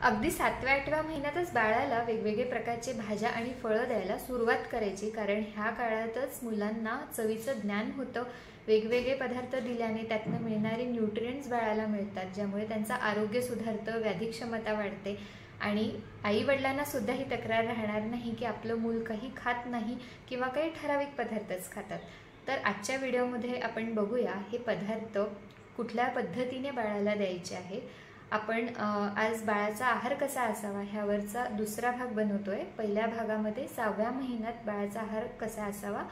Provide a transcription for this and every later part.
अगदी 7व्या-8व्या महिन्यातच बाळाला वेगवेगळे प्रकारचे भाज्या आणि फळं द्यायला सुरुवात करायची, कारण ह्या काळातच मुलांना चवीचं ज्ञान होतं. वेगवेगळे पदार्थ दिल्याने त्यातनं मिळणारे न्यूट्रिएंट्स बाळाला मिळतात, ज्यामुळे त्यांचं आरोग्य सुधारतं, व्याधिक्षमता वाढते आणि आई-वडिलांना सुद्धा ही तक्रार राहणार नाही की आपलं मूल काही खात नाही किंवा काही ठराविक पदार्थच खातात. तर आजच्या व्हिडिओमध्ये आपण बघूया हे पदार्थ कुठल्या पद्धतीने बाळाला द्यायचे आहे. आपण आज बाळाचा आहार कसा असावा ह्यावरचा दुसरा भाग बनवतोय. पहिल्या भागामध्ये 6व्या महिन्यात बाळाचा आहार कसा असावा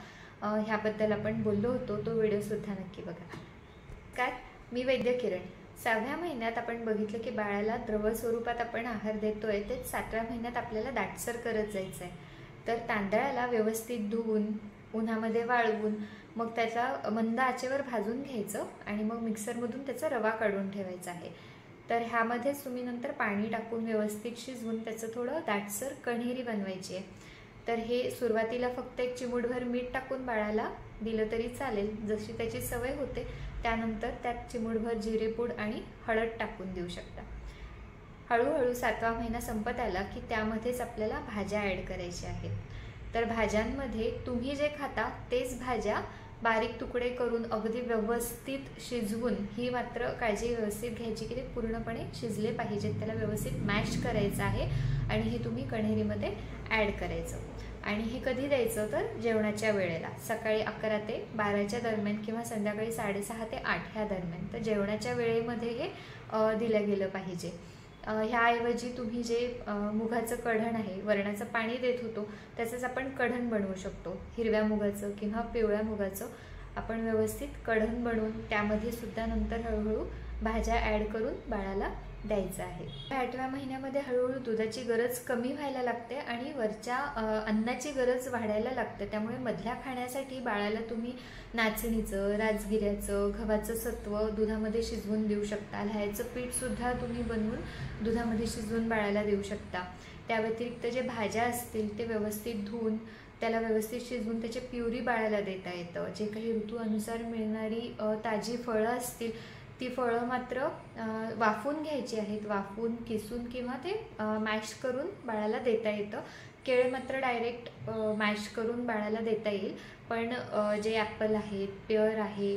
ह्याबद्दल आपण बोललो होतो, तो व्हिडिओ सुद्धा नक्की बघा. काय मी वैद्य किरण. 6व्या महिन्यात आपण बघितलं की बाळाला द्रव स्वरूपात आपण आहार देतोय, तेच 7व्या महिन्यात आपल्याला दाटसर करत जायचं आहे. तर तांदळाला व्यवस्थित धुवून उन्हामध्ये वाळवून मग त्याचा मंद आचेवर भाजून घ्यायचं आणि मग मिक्सरमधून त्याचा रवा काढून ठेवायचा आहे. तर ह्यामध्येच तुम्ही नंतर पाणी टाकून व्यवस्थित शिजवून त्याचं थोडं दाटसर कण्हेरी बनवायची आहे. तर हे सुरुवातीला फक्त एक चिमूटभर मीठ टाकून बाळाला दिलं तरी चालेल, जशी त्याची सवय होते. त्यानंतर त्यात चिमूटभर जिरेपूड आणि हळद टाकून देऊ शकता. हळूहळू 7वा महिना संपत आला की त्यामध्येच आपल्याला भाज्या ॲड करायच्या आहेत. तर भाज्यांमध्ये तुम्ही जे खाता तेच भाज्या बारीक तुकडे करून अगदी व्यवस्थित शिजवून, ही मात्र काळजी व्यवस्थित घ्यायची की ते पूर्णपणे शिजले पाहिजेत, त्याला व्यवस्थित मॅश करायचं आहे आणि हे तुम्ही कण्हेरीमध्ये ॲड करायचं. आणि हे कधी द्यायचं तर जेवणाच्या वेळेला, सकाळी 11 ते 12च्या दरम्यान किंवा संध्याकाळी 6:30 ते 8 ह्या दरम्यान. तर जेवणाच्या वेळेमध्ये हे दिलं गेलं पाहिजे. ह्याऐवजी तुम्ही जे मुगाचं कढण आहे, वरणाचं पाणी देत होतो त्याचंच आपण कढण बनवू शकतो. हिरव्या मुगाचं किंवा पिवळ्या मुगाचं आपण व्यवस्थित कढण बनवून त्यामध्ये सुद्धा नंतर हळूहळू भाज्या ॲड करून बाळाला द्यायचं आहे. 8व्या महिन्यामध्ये हळूहळू दुधाची गरज कमी व्हायला लागते आणि वरच्या अन्नाची गरज वाढायला लागते. त्यामुळे मधल्या खाण्यासाठी बाळाला तुम्ही नाचणीचं, राजगिऱ्याचं, गव्हाचं सत्व दुधामध्ये शिजवून देऊ शकता. ल्हायचं पीठसुद्धा तुम्ही बनवून दुधामध्ये शिजवून बाळाला देऊ शकता. त्या व्यतिरिक्त जे भाज्या असतील ते व्यवस्थित धुवून त्याला व्यवस्थित शिजवून त्याची प्युरी बाळाला देता येतं. जे काही ऋतू अनुसार मिळणारी ताजी फळं असतील ती फळं मात्र वाफून घ्यायची आहेत. वाफून किसून किंवा ते मॅश करून बाळाला देता येतं. केळ मात्र डायरेक्ट मॅश करून बाळाला देता येईल. पण जे ॲपल आहेत, पेअर आहे,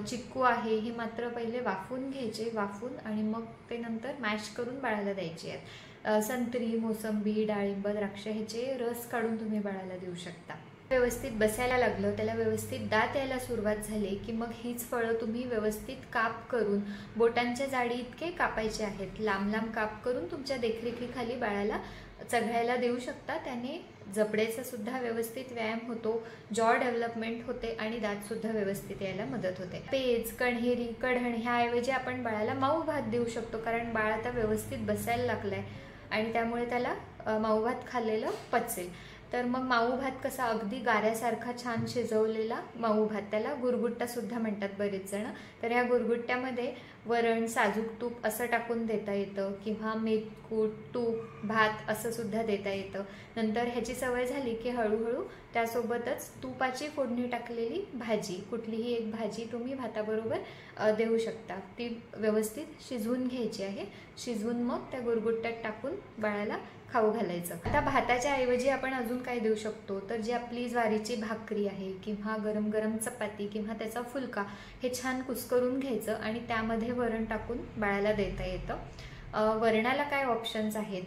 चिक्कू आहे, हे मात्र पहिले वाफून घ्यायचे. वाफून आणि मग ते नंतर मॅश करून बाळाला द्यायचे आहेत. संत्री, मोसंबी, डाळिंब, द्राक्ष ह्याचे रस काढून तुम्ही बाळाला देऊ शकता. व्यवस्थित बसायला लागलं, त्याला व्यवस्थित दात यायला सुरुवात झाली की मग हीच फळं तुम्ही व्यवस्थित काप करून बोटांच्या जाडी इतके कापायचे आहेत. लांब लांब काप करून तुमच्या देखरेखीखाली बाळाला चघळायला देऊ शकता. त्याने जबड्याचा सुद्धा व्यवस्थित व्यायाम होतो, जॉ डेव्हलपमेंट होते आणि दात सुद्धा व्यवस्थित यायला मदत होते. पेज, कण्हेरी, कढण ह्याऐवजी आपण बाळाला मऊ भात देऊ शकतो, कारण बाळ आता व्यवस्थित बसायला लागलाय आणि त्यामुळे त्याला मऊ भात खाल्लेलं पचेल. तर मग माऊ भात कसा, अगदी गाऱ्यासारखा छान शिजवलेला माऊ भात, त्याला गुरगुट्टा सुद्धा म्हणतात बरेच जण. तर ह्या गुरगुट्ट्यामध्ये वरण, साजूक तूप असं टाकून देता येतं किंवा मेथकूट, तूप, भात असं सुद्धा देता येतं. नंतर ह्याची सवय झाली की हळूहळू त्यासोबतच तुपाची फोडणी टाकलेली भाजी, कुठलीही एक भाजी तुम्ही भाताबरोबर देऊ शकता. ती व्यवस्थित शिजवून घ्यायची आहे. शिजवून मग त्या गुरगुट्ट्यात टाकून बाळाला खाऊ घालायचं. आता भाताच्या ऐवजी आपण अजून काय देऊ शकतो तर जी आपली ज्वारीची भाकरी आहे किंवा गरम गरम चपाती किंवा त्याचा फुलका, हे छान कुस्करून घ्यायचं आणि त्यामध्ये वरण टाकून बाळाला देता येतं. वरणाला काय ऑप्शन्स आहेत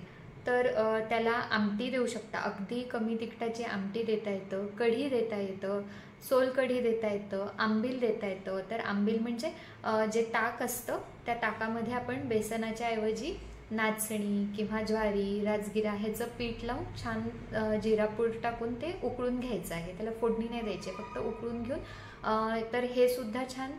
तर त्याला आमटी देऊ शकता. अगदी कमी तिखटाची आमटी देता येतं, कढी देता येतं, सोल कढी देता येतं, आंबील देता येतं. तर आंबील म्हणजे जे ताक असतं त्या ताकामध्ये आपण बेसनाच्या ऐवजी नाचणी किंवा ज्वारी, राजगिरा ह्याचं पीठ लावून छान जिरापूड टाकून ते उकळून घ्यायचं आहे. त्याला फोडणी नाही द्यायची, फक्त उकळून घेऊन तर हे सुद्धा छान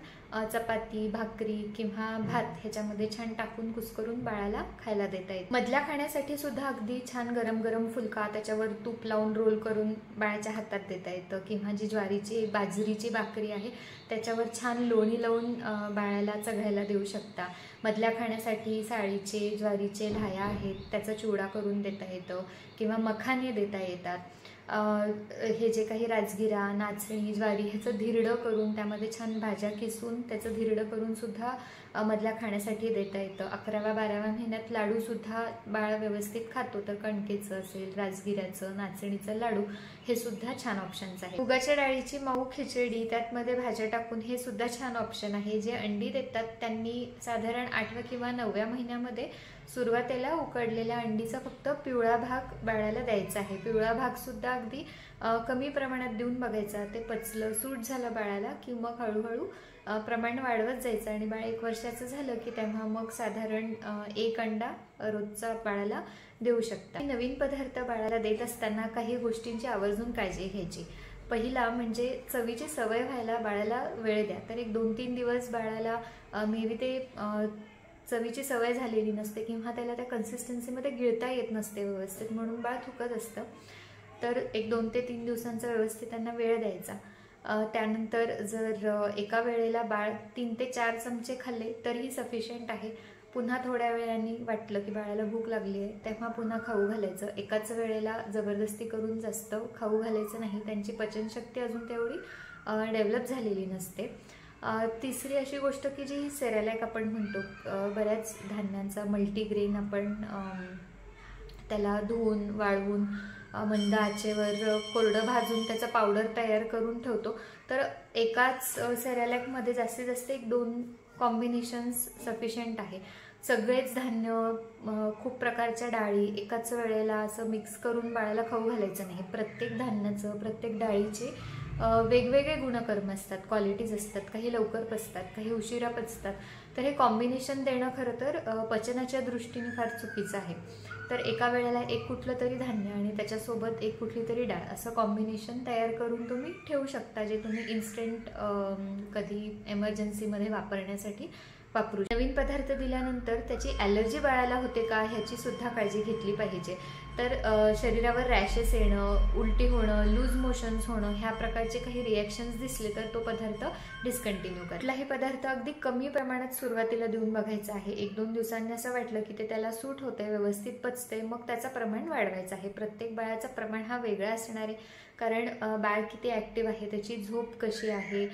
चपाती, भाकरी किंवा भात ह्याच्यामध्ये छान टाकून कुस्करून बाळाला खायला देता येईल. मधल्या खाण्यासाठी सुद्धा अगदी छान गरम गरम फुलका त्याच्यावर तूप लावून रोल करून बाळाच्या हातात देता येतं किंवा जी ज्वारीची, बाजरीची भाकरी आहे त्याच्यावर छान लोणी लावून बाळाला चघळायला देऊ शकता. मधल्या खाण्यासाठी साळीचे, ज्वारीचे ल्हाया आहेत त्याचा चिवडा करून देता येतं किंवा मखाने देता येतात. हे जे काही राजगिरा, नाचणी, ज्वारी ह्याचं धिरडं करून त्यामध्ये छान भाज्या किसून त्याचं धिरडं करून सुद्धा मधल्या खाण्यासाठी देता येतं. 11व्या-12व्या महिन्यात लाडूसुद्धा बाळ व्यवस्थित खातो, तर कणकेचं असेल, राजगिऱ्याचं, नाचणीचं लाडू हे सुद्धा छान ऑप्शन्स आहे. मुगाच्या डाळीची मऊ खिचडी, त्यातमध्ये भाज्या टाकून, हे सुद्धा छान ऑप्शन आहे. जे अंडी देतात त्यांनी साधारण 8व्या किंवा 9व्या महिन्यामध्ये सुरुवातीला उकडलेल्या अंडीचा फक्त पिवळा भाग बाळाला द्यायचा आहे. पिवळा भाग सुद्धा अगदी कमी प्रमाणात देऊन बघायचा. ते पचलं, सूट झालं बाळाला की मग हळूहळू प्रमाण वाढवत जायचं आणि बाळ 1 वर्षाचं झालं की तेव्हा मग साधारण 1 अंडा रोजचा बाळाला देऊ शकता. नवीन पदार्थ बाळाला देत असताना काही गोष्टींची आवर्जून काळजी घ्यायची. पहिला म्हणजे चवीची सवय व्हायला बाळाला वेळ द्या. तर 1-2-3 दिवस बाळाला मे बी ते चवीची सवय झालेली नसते किंवा त्याला त्या कन्सिस्टन्सीमध्ये गिळता येत नसते व्यवस्थित, म्हणून बाळ थुकत असतं. तर 1-2 ते 3 दिवसांचा व्यवस्थित त्यांना वेळ द्यायचा. त्यानंतर जर एका वेळेला बाळ 3 ते 4 चमचे खाल्ले तरीही सफिशियंट आहे. पुन्हा थोड्या वेळाने वाटलं की बाळाला भूक लागली आहे तेव्हा पुन्हा खाऊ घालायचं. एकाच वेळेला जबरदस्ती करून जास्त खाऊ घालायचं नाही. त्यांची पचनशक्ती अजून तेवढी डेव्हलप झालेली नसते. तिसरी अशी गोष्ट की जी सेरेलॅक आपण म्हणतो, बऱ्याच धान्यांचा मल्टीग्रेन आपण त्याला धुवून वाळवून मंद आचेवर कोरडं भाजून त्याचा पावडर तयार करून ठेवतो. तर एकाच सेरेलॅकमध्ये जास्तीत जास्त 1-2 कॉम्बिनेशन्स सफिशियंट आहे. सगळेच धान्य, खूप प्रकारच्या डाळी एकाच वेळेला असं मिक्स करून बाळाला खाऊ घालायचं नाही. प्रत्येक धान्याचं, प्रत्येक डाळीचे वेगवेगळे गुणकर्म असतात, क्वालिटीज असतात. काही लवकर पचतात, काही उशिरा पचतात. तर हे कॉम्बिनेशन देणं खरं तर पचनाच्या दृष्टीने फार चुकीचं आहे. तर एका वेळेला एक कुठलं तरी धान्य आणि त्याच्यासोबत एक कुठली तरी डाळ असं कॉम्बिनेशन तयार करून तुम्ही ठेवू शकता, जे तुम्ही इन्स्टंट कधी एमर्जन्सीमध्ये वापरण्यासाठी वापरू. नवीन पदार्थ दिल्यानंतर त्याची ॲलर्जी बाळाला होते का ह्याची सुद्धा काळजी घेतली पाहिजे. तर शरीरावर रॅशेस येणं, उलटी होणं, लूज मोशन्स होणं ह्या प्रकारचे काही रिॲक्शन्स दिसले तर तो पदार्थ डिस्कंटिन्यू करा. कुठलाही पदार्थ अगदी कमी प्रमाणात सुरुवातीला देऊन बघायचा आहे. 1-2 दिवसांनी असं वाटलं की ते त्याला सूट होते, व्यवस्थित पचते, मग त्याचं प्रमाण वाढवायचं आहे. प्रत्येक बाळाचं प्रमाण हा वेगळा असणार आहे, कारण बाळ किती ॲक्टिव्ह आहे, त्याची झोप कशी आहे,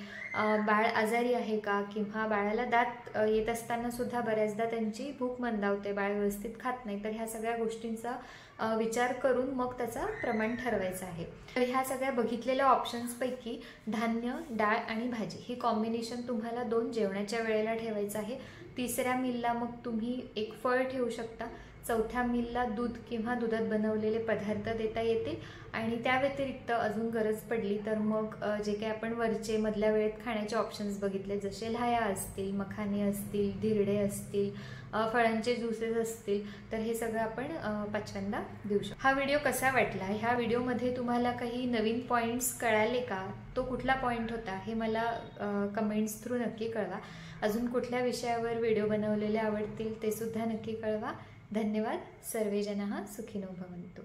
बाळ आजारी आहे का, किंवा बाळाला दात येत असताना सुद्धा बऱ्याचदा त्यांची भूक मंदावते, बाळ व्यवस्थित खात नाही. तर ह्या सगळ्या गोष्टींचा विचार करून मग त्याचा प्रमाण ठरवायचं आहे. तर ह्या सगळ्या बघितलेल्या ऑप्शन्सपैकी धान्य, डाळ आणि भाजी ही कॉम्बिनेशन तुम्हाला 2 जेवणाच्या वेळेला ठेवायचं आहे. 3ऱ्या मीलला मग तुम्ही 1 फळ ठेवू शकता. 4थ्या मीलला दूध किंवा दुधात बनवलेले पदार्थ देता येतील. आणि त्या व्यतिरिक्त अजून गरज पडली तर मग जे काही आपण वरचे मधल्या वेळेत खाण्याचे ऑप्शन्स बघितले, जसे लाह्या असतील, मखाने असतील, धिरडे असतील, फळांचे ज्युसेस असतील, तर हे सगळं आपण 5व्यांदा देऊ शकतो. हा व्हिडिओ कसा वाटला? ह्या व्हिडिओमध्ये तुम्हाला काही नवीन पॉईंट्स कळाले का? तो कुठला पॉईंट होता हे मला कमेंट्स थ्रू नक्की कळवा. अजून कुठल्या विषयावर व्हिडिओ बनवलेले आवडतील ते सुद्धा नक्की कळवा. धन्यवाद. सर्वे जनाः सुखिनो भवन्तु.